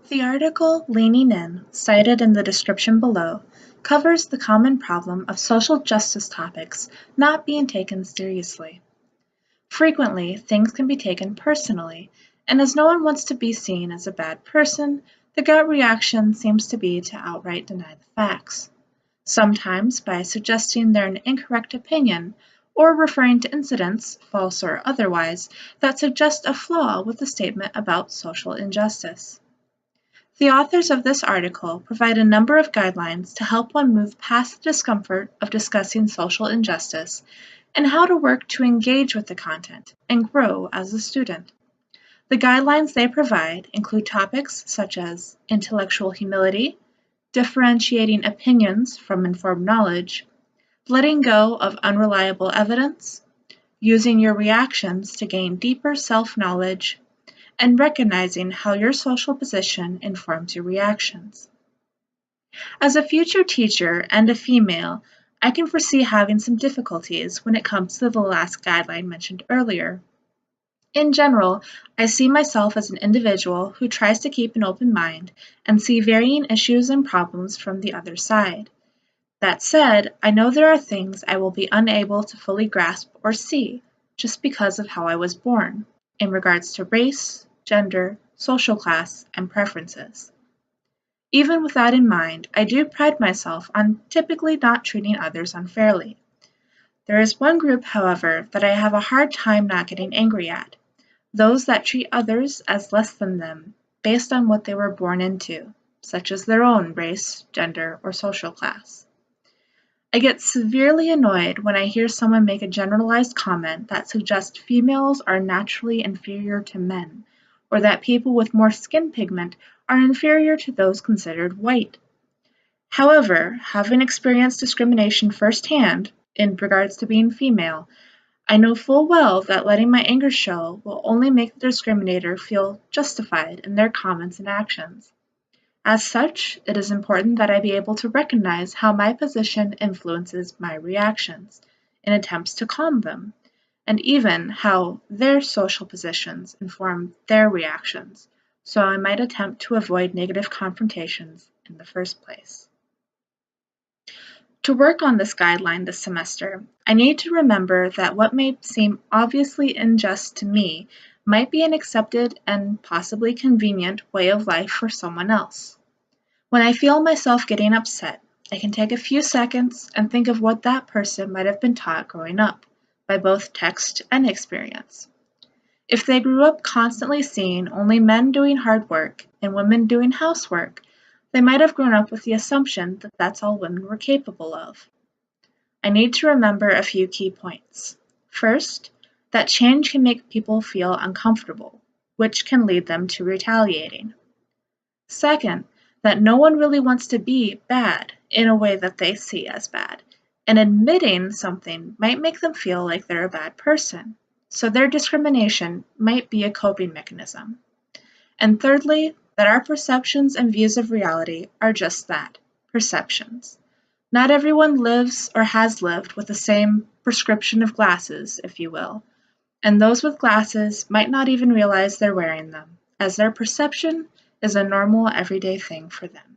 The article "Leaning In", cited in the description below, covers the common problem of social justice topics not being taken seriously. Frequently, things can be taken personally, and as no one wants to be seen as a bad person, the gut reaction seems to be to outright deny the facts, sometimes by suggesting they're an incorrect opinion or referring to incidents, false or otherwise, that suggest a flaw with the statement about social injustice. The authors of this article provide a number of guidelines to help one move past the discomfort of discussing social injustice and how to work to engage with the content and grow as a student. The guidelines they provide include topics such as intellectual humility, differentiating opinions from informed knowledge, letting go of unreliable evidence, using your reactions to gain deeper self-knowledge, and recognizing how your social position informs your reactions. As a future teacher and a female, I can foresee having some difficulties when it comes to the last guideline mentioned earlier. In general, I see myself as an individual who tries to keep an open mind and see varying issues and problems from the other side. That said, I know there are things I will be unable to fully grasp or see just because of how I was born, in regards to race, gender, social class, and preferences. Even with that in mind, I do pride myself on typically not treating others unfairly. There is one group, however, that I have a hard time not getting angry at: those that treat others as less than them based on what they were born into, such as their own race, gender, or social class. I get severely annoyed when I hear someone make a generalized comment that suggests females are naturally inferior to men, or that people with more skin pigment are inferior to those considered white. However, having experienced discrimination firsthand in regards to being female, I know full well that letting my anger show will only make the discriminator feel justified in their comments and actions. As such, it is important that I be able to recognize how my position influences my reactions in attempts to calm them, and even how their social positions inform their reactions, so I might attempt to avoid negative confrontations in the first place. To work on this guideline this semester, I need to remember that what may seem obviously unjust to me might be an accepted and possibly convenient way of life for someone else. When I feel myself getting upset, I can take a few seconds and think of what that person might have been taught growing up, by both text and experience. If they grew up constantly seeing only men doing hard work and women doing housework, they might have grown up with the assumption that that's all women were capable of. I need to remember a few key points. First, that change can make people feel uncomfortable, which can lead them to retaliating. Second, that no one really wants to be bad in a way that they see as bad, and admitting something might make them feel like they're a bad person, so their discrimination might be a coping mechanism. And thirdly, that our perceptions and views of reality are just that, perceptions. Not everyone lives or has lived with the same prescription of glasses, if you will, and those with glasses might not even realize they're wearing them, as their perception is a normal everyday thing for them.